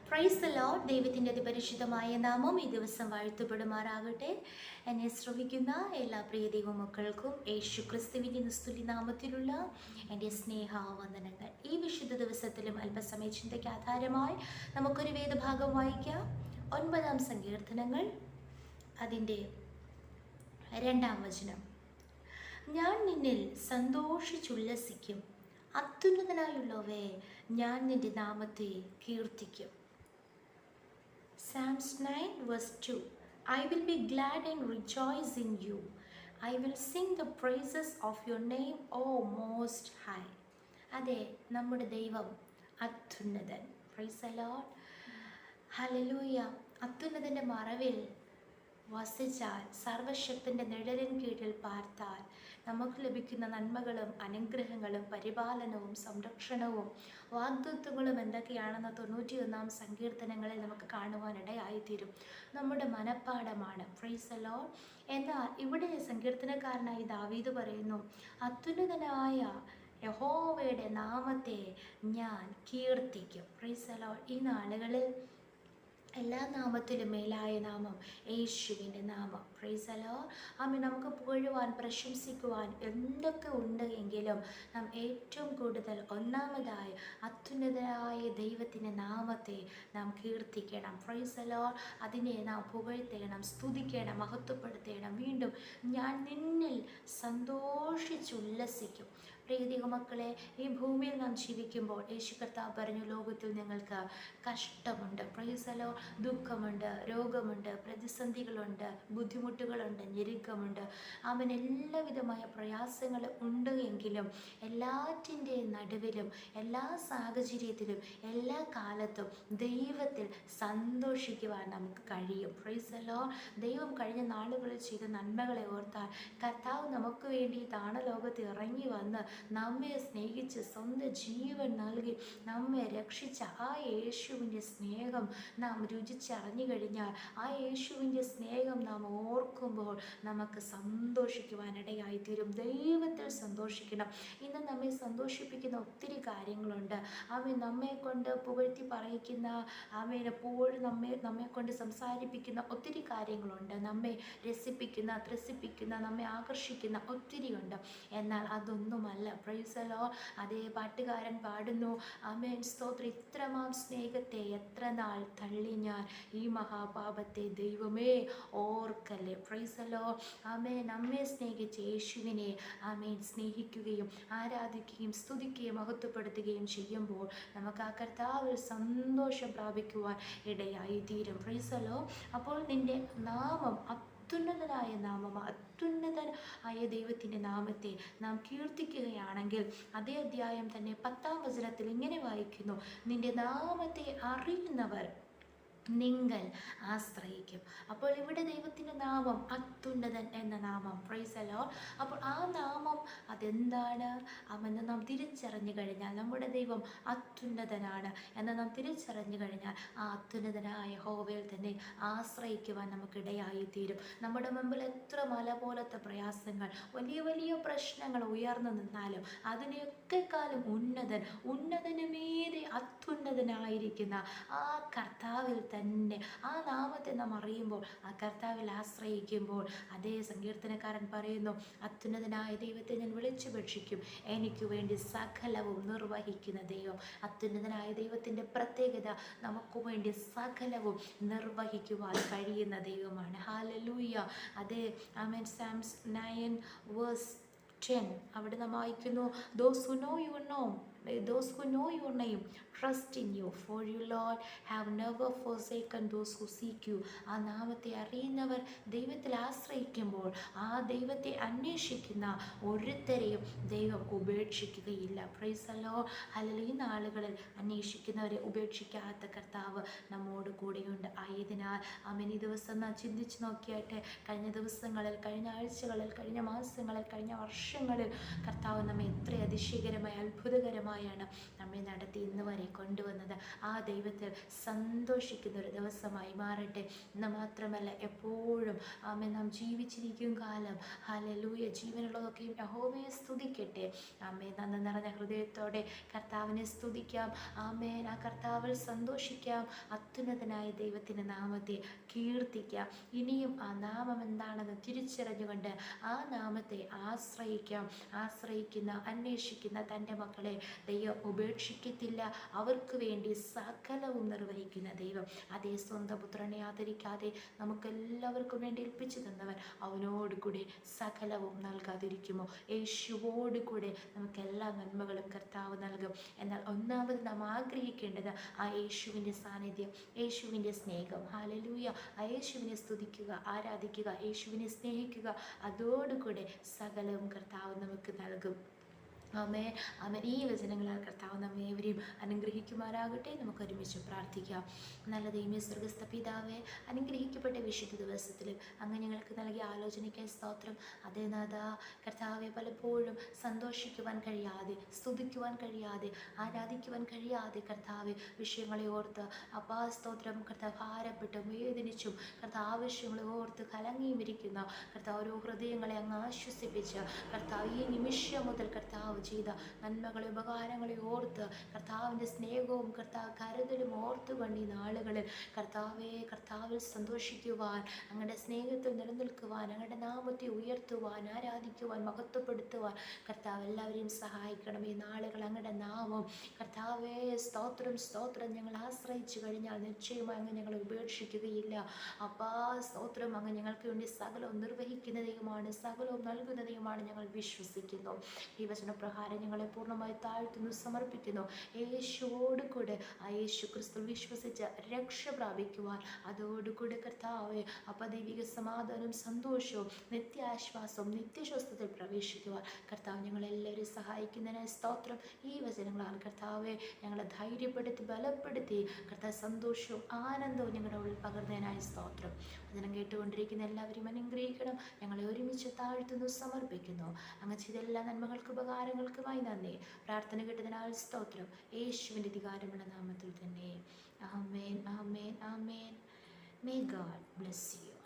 Price the Lord. ദൈവത്തിൻ്റെ അതിപരിശുദ്ധമായ നാമം ഈ ദിവസം വാഴ്ത്തപ്പെടുമാറാകട്ടെ. എന്നെ ശ്രവിക്കുന്ന എല്ലാ പ്രിയ ദൈവമക്കൾക്കും യേശു ക്രിസ്തുവിൻ്റെ നിസ്തുല്യ നാമത്തിലുള്ള എൻ്റെ സ്നേഹവന്ദനങ്ങൾ. ഈ വിശുദ്ധ ദിവസത്തിലും അല്പസമയ ചിന്തയ്ക്ക് ആധാരമായി നമുക്കൊരു വേദഭാഗം വായിക്കാം. 9 സങ്കീർത്തനങ്ങൾ, അതിൻ്റെ 2 വചനം. ഞാൻ നിന്നിൽ സന്തോഷിച്ചുല്ലസിക്കും, അത്യുന്നതനായുള്ളവേ, ഞാൻ നിന്റെ നാമത്തെ കീർത്തിക്കും. Psalms 9 verse 2. I will be glad and rejoice in you. I will sing the praises of your name, O Most High. അതെ, നമ്മുടെ ദൈവം അത്യുന്നതൻ. Praise the Lord. ഹല്ലേലൂയ. അത്യുന്നതൻ്റെ മറവിൽ വസിച്ചാൽ, സർവശക്തൻ്റെ നിഴലിൻ കീഴിൽ പാർത്താൽ നമുക്ക് ലഭിക്കുന്ന നന്മകളും അനുഗ്രഹങ്ങളും പരിപാലനവും സംരക്ഷണവും വാഗ്ദത്വങ്ങളും എന്തൊക്കെയാണെന്ന് 91 സങ്കീർത്തനങ്ങളിൽ നമുക്ക് കാണുവാനിടയായിത്തീരും. നമ്മുടെ മനപ്പാഠമാണ്. Price the Lord. എന്നാൽ ഇവിടെ സങ്കീർത്തനക്കാരനായി ദാവീദ് പറയുന്നു, അത്യുന്നതനായ യഹോവയുടെ നാമത്തെ ഞാൻ കീർത്തിക്കും. Price the Lord. ഈ നാളുകളിൽ എല്ലാ നാമത്തിലും മേലായ നാമം യേശുവിൻ്റെ നാമം. Praise the Lord. ആമേൻ. നമുക്ക് പുകഴുവാൻ, പ്രശംസിക്കുവാൻ എന്തൊക്കെ ഉണ്ട് എങ്കിലും നാം ഏറ്റവും കൂടുതൽ ഒന്നാമതായി അത്യുന്നതനായ ദൈവത്തിൻ്റെ നാമത്തെ നാം കീർത്തിക്കണം. Price the Lord. അതിനെ നാം പുകഴ്ത്തേണം, സ്തുതിക്കണം, മഹത്വപ്പെടുത്തേണം. വീണ്ടും ഞാൻ നിന്നിൽ സന്തോഷിച്ചുല്ലസിക്കും. പ്രിയ ദൈവമക്കളെ, ഈ ഭൂമിയിൽ നാം ജീവിക്കുമ്പോൾ യേശു കർത്താവ് പറഞ്ഞു, ലോകത്തിൽ നിങ്ങൾക്ക് കഷ്ടമുണ്ട്. Praise the Lord. ദുഃഖമുണ്ട്, രോഗമുണ്ട്, പ്രതിസന്ധികളുണ്ട്, ബുദ്ധിമുട്ടുകളുണ്ട്, ഞെരുക്കമുണ്ട്. അവൻ എല്ലാവിധമായ പ്രയാസങ്ങൾ ഉണ്ട് എങ്കിലും എല്ലാറ്റിൻ്റെ നടുവിലും എല്ലാ സാഹചര്യത്തിലും എല്ലാ കാലത്തും ദൈവത്തിൽ സന്തോഷിക്കുവാൻ നമുക്ക് കഴിയും. Price the Lord. ദൈവം കഴിഞ്ഞ നാളുകളിൽ ചെയ്ത നന്മകളെ ഓർത്താൽ, കർത്താവ് നമുക്ക് വേണ്ടി താണലോകത്ത് ഇറങ്ങി വന്ന് നമ്മെ സ്നേഹിച്ച് സ്വന്തം ജീവൻ നൽകി നമ്മെ രക്ഷിച്ച ആ യേശുവിൻ്റെ സ്നേഹം നാം രുചിച്ചറിഞ്ഞു കഴിഞ്ഞാൽ, ആ യേശുവിൻ്റെ സ്നേഹം നാം ഓർക്കുമ്പോൾ നമുക്ക് സന്തോഷിക്കുവാനിടയായിത്തീരും. ദൈവത്തിൽ സന്തോഷിക്കണം. ഇന്ന് നമ്മെ സന്തോഷിപ്പിക്കുന്ന ഒത്തിരി കാര്യങ്ങളുണ്ട്. അവൻ നമ്മെ കൊണ്ട് പുകഴ്ത്തി പറയിക്കുന്ന, അവൻ എപ്പോഴും നമ്മെ കൊണ്ട് സംസാരിപ്പിക്കുന്ന ഒത്തിരി കാര്യങ്ങളുണ്ട്. നമ്മെ രസിപ്പിക്കുന്ന, ത്രസിപ്പിക്കുന്ന, നമ്മെ ആകർഷിക്കുന്ന ഒത്തിരിയുണ്ട്. എന്നാൽ അതൊന്നുമല്ല. Price the Lord. അതേ പാട്ടുകാരൻ പാടുന്നു, ആമേൻ, സ്തോത്രം, ഇത്രമാം സ്നേഹത്തെ എത്ര നാൾ തള്ളി ഞാൻ, ഈ മഹാപാപത്തെ ദൈവമേ ഓർക്കല്ലേ. Praise the Lord. ആമേൻ. നമ്മെ സ്നേഹിച്ച യേശുവിനെ ആമേൻ സ്നേഹിക്കുകയും ആരാധിക്കുകയും സ്തുതിക്കുകയും മഹത്വപ്പെടുത്തുകയും ചെയ്യുമ്പോൾ നമുക്ക് ആ കർത്താവിൽ സന്തോഷം പ്രാപിക്കുവാൻ ഇടയായി തീരും. Price the Lord. അപ്പോൾ നിന്റെ നാമം അത്യുന്നതനായ നാമം, അത്യുന്നതനായ ദൈവത്തിൻ്റെ നാമത്തെ നാം കീർത്തിക്കുകയാണെങ്കിൽ, അതേ അധ്യായം തന്നെ 10 വചനത്തിൽ ഇങ്ങനെ വായിക്കുന്നു, നിന്റെ നാമത്തെ അറിയുന്നവർ നിങ്ങൾ ആശ്രയിക്കും. അപ്പോൾ ഇവിടെ ദൈവത്തിൻ്റെ നാമം അത്യുന്നതൻ എന്ന നാമം. Praise the Lord. അപ്പോൾ ആ നാമം അതെന്താണ് എന്ന് നാം തിരിച്ചറിഞ്ഞു കഴിഞ്ഞാൽ, നമ്മുടെ ദൈവം അത്യുന്നതനാണ് എന്ന് നാം തിരിച്ചറിഞ്ഞു കഴിഞ്ഞാൽ, ആ അത്യുന്നതനായ യഹോവയിൽ തന്നെ ആശ്രയിക്കുവാൻ നമുക്കിടയായി തീരും. നമ്മുടെ മുമ്പിൽ എത്ര മല പോലത്തെ പ്രയാസങ്ങൾ, വലിയ വലിയ പ്രശ്നങ്ങൾ ഉയർന്നു നിന്നാലും അതിനെയൊക്കെക്കാളും ഉന്നതനുമേറെ അത്യുന്നതനായിരിക്കുന്ന ആ കർത്താവിൽ തന്നെ, ആ നാമത്തെ നാം അറിയുമ്പോൾ, ആ കർത്താവിൽ ആശ്രയിക്കുമ്പോൾ, അതേ സങ്കീർത്തനക്കാരൻ പറയുന്നു, അത്യുന്നതനായ ദൈവത്തെ ഞാൻ വിളിച്ചുപേക്ഷിക്കും, എനിക്ക് വേണ്ടി സകലവും നിർവഹിക്കുന്ന ദൈവം. അത്യുന്നതനായ ദൈവത്തിൻ്റെ പ്രത്യേകത നമുക്ക് വേണ്ടി സകലവും നിർവഹിക്കുവാൻ കഴിയുന്ന ദൈവമാണ്. ഹല്ലേലൂയ. അതേ, ആമേൻ. Psalms 9 verse 10 അവിടെ നാം വായിക്കുന്നു, those who know your name trust in you, for you Lord have never forsaken those who seek you. ആ നാമത്തെ അറിയുന്നവർ ദൈവത്തിൽ ആശ്രയിക്കുമ്പോൾ, ആ ദൈവത്തെ അന്വേഷിക്കുന്ന ഒരുത്തരെയും ദൈവം ഉപേക്ഷിക്കുകയില്ല. Praise the Lord. ഹല്ലേലൂയ. ഈ നാളുകളിൽ അന്വേഷിക്കുന്നവരെ ഉപേക്ഷിക്കാത്ത കർത്താവ് നമ്മോട് കൂടെയുണ്ട്. ആയതിനാൽ ആമേൻ, ഈ ദിവസം നാം ചിന്തിച്ച് നോക്കിയാട്ടെ, കഴിഞ്ഞ ദിവസങ്ങളിൽ, കഴിഞ്ഞ ആഴ്ചകളിൽ, കഴിഞ്ഞ മാസങ്ങളിൽ, കഴിഞ്ഞ വർഷങ്ങളിൽ കർത്താവ് നമ്മെ എത്ര അതിശയകരമായി, അത്ഭുതകരമായി ദൈവമായാണ് നമ്മെ നടത്തി ഇന്ന് വരെ കൊണ്ടുവന്നത്. ആ ദൈവത്തിൽ സന്തോഷിക്കുന്ന ഒരു ദിവസമായി മാറട്ടെ. എന്ന് മാത്രമല്ല എപ്പോഴും ആമേൻ നാം ജീവിച്ചിരിക്കും കാലം ഹല്ലേലൂയ ജീവനുള്ളതൊക്കെയും യഹോവയെ സ്തുതിക്കട്ടെ. ആമേൻ നന്ദി നിറഞ്ഞ ഹൃദയത്തോടെ കർത്താവിനെ സ്തുതിക്കാം. ആമേൻ ആ കർത്താവിൽ സന്തോഷിക്കാം. അത്യുന്നതനായ ദൈവത്തിൻ്റെ നാമത്തെ കീർത്തിക്കാം. ഇനിയും ആ നാമം എന്താണെന്ന് തിരിച്ചറിഞ്ഞുകൊണ്ട് ആ നാമത്തെ ആശ്രയിക്കുന്ന അന്വേഷിക്കുന്ന തൻ്റെ മക്കളെ ദൈവം ഉപേക്ഷിക്കത്തില്ല. അവർക്ക് വേണ്ടി സകലവും നിർവഹിക്കുന്ന ദൈവം. അതേ സ്വന്തം പുത്രനെ ആദരിക്കാതെ നമുക്കെല്ലാവർക്കും വേണ്ടി ഏൽപ്പിച്ചു തന്നവൻ അവനോട് കൂടെ സകലവും നൽകാതിരിക്കുമോ? യേശുവോട് കൂടെ നമുക്ക് എല്ലാ നന്മകളും കർത്താവ് നൽകും. എന്നാൽ ഒന്നാമത് നാം ആഗ്രഹിക്കേണ്ടത് ആ യേശുവിൻ്റെ സാന്നിധ്യം, യേശുവിൻ്റെ സ്നേഹം. ഹല്ലേലൂയ. ആ യേശുവിനെ സ്തുതിക്കുക, ആരാധിക്കുക, യേശുവിനെ സ്നേഹിക്കുക. അതോടുകൂടെ സകലവും കർത്താവ് നമുക്ക് നൽകും. ആമേൻ ആമേൻ. ഈ വചനങ്ങളാൽ കർത്താവ് നമ്മെ ഏവരെയും അനുഗ്രഹിക്കുമാറാകട്ടെ. നമുക്ക് ഒരുമിച്ച് പ്രാർത്ഥിക്കാം. നല്ല ദൈവമേ, സ്വർഗ്ഗസ്ഥ പിതാവേ, അനുഗ്രഹിക്കപ്പെട്ട വിശുദ്ധ ദിവസത്തിൽ അങ്ങ് ഞങ്ങൾക്ക് നൽകിയ ആലോചനയ്ക്കായി സ്തോത്രം. അതേ നാഥാ കർത്താവെ, പലപ്പോഴും സന്തോഷിക്കുവാൻ കഴിയാതെ, സ്തുതിക്കുവാൻ കഴിയാതെ, ആരാധിക്കുവാൻ കഴിയാതെ കർത്താവെ വിഷയങ്ങളെ ഓർത്ത് അപ്പാ സ്തോത്രം കർത്താവ് ഭാരപ്പെട്ടും വേദനിച്ചും കർത്താവ് ആവശ്യങ്ങളെ ഓർത്ത് കലങ്ങിയും ഇരിക്കുന്ന കർത്താവ് ഓരോ ഹൃദയങ്ങളെ അങ്ങ് ആശ്വസിപ്പിച്ച് കർത്താവ് ഈ നിമിഷം മുതൽ കർത്താവ് ചെയ്ത നന്മകളെ ഉപകാരങ്ങളെ ഓർത്ത് കർത്താവിൻ്റെ സ്നേഹവും കർത്താവ് കരുതലും ഓർത്തുകൊണ്ട് ഈ നാളുകളിൽ കർത്താവിൽ സന്തോഷിക്കുവാൻ, അങ്ങയുടെ സ്നേഹത്തിൽ നിലനിൽക്കുവാൻ, അങ്ങയുടെ നാമത്തെ ഉയർത്തുവാൻ, ആരാധിക്കുവാൻ, മഹത്വപ്പെടുത്തുവാൻ കർത്താവ് എല്ലാവരെയും സഹായിക്കണം. ഈ നാളുകൾ അങ്ങയുടെ നാമം കർത്താവേ സ്തോത്രം സ്തോത്രം ഞങ്ങൾ ആശ്രയിച്ചു കഴിഞ്ഞാൽ നിശ്ചയമായി അങ്ങ് ഞങ്ങളെ ഉപേക്ഷിക്കുകയില്ല. അപ്പാ സ്തോത്രം, അങ്ങ് ഞങ്ങൾക്ക് വേണ്ടി സകലവും നിർവഹിക്കുന്ന ദൈവമാണ്, സകലവും നൽകുന്ന ദൈവമാണ് ഞങ്ങൾ വിശ്വസിക്കുന്നു. ഈ വചനപ്രകാരം ഞങ്ങളെ പൂർണ്ണമായി താഴ്ത്തുന്നു, സമർപ്പിക്കുന്നു. യേശുവോട് കൂടെ ആ യേശു ക്രിസ്തു വിശ്വസിച്ച് രക്ഷ പ്രാപിക്കുവാൻ, അതോടുകൂടെ കർത്താവെ ദൈവിക സമാധാനവും സന്തോഷവും നിത്യാശ്വാസവും നിത്യശ്വസ്തത്തിൽ പ്രവേശിക്കുവാൻ കർത്താവ് ഞങ്ങളെല്ലാവരും സഹായിക്കുന്നതിനായി സ്തോത്രം. ഈ വചനങ്ങളാൽ കർത്താവെ ഞങ്ങളെ ധൈര്യപ്പെടുത്തി ബലപ്പെടുത്തി കർത്താവ് സന്തോഷവും ആനന്ദവും ഞങ്ങളുടെ ഉള്ളിൽ പകർന്നതിനായി സ്തോത്രം. വചനം കേട്ടുകൊണ്ടിരിക്കുന്ന എല്ലാവരും അനുഗ്രഹിക്കണം. ഞങ്ങളെ ഒരുമിച്ച് താഴ്ത്തുന്നു, സമർപ്പിക്കുന്നു. അങ്ങ് ചെയ്ത എല്ലാ നന്മകൾക്ക് ഉപകാരങ്ങൾക്കുമായി നന്ദി. പ്രാർത്ഥന കേട്ടതിനാൽ സ്തോത്രം. യേശുവിൻ്റെ അധികാരമുള്ള നാമത്തിൽ തന്നെ. ആമേൻ ആമേൻ ആമേൻ. May God bless you.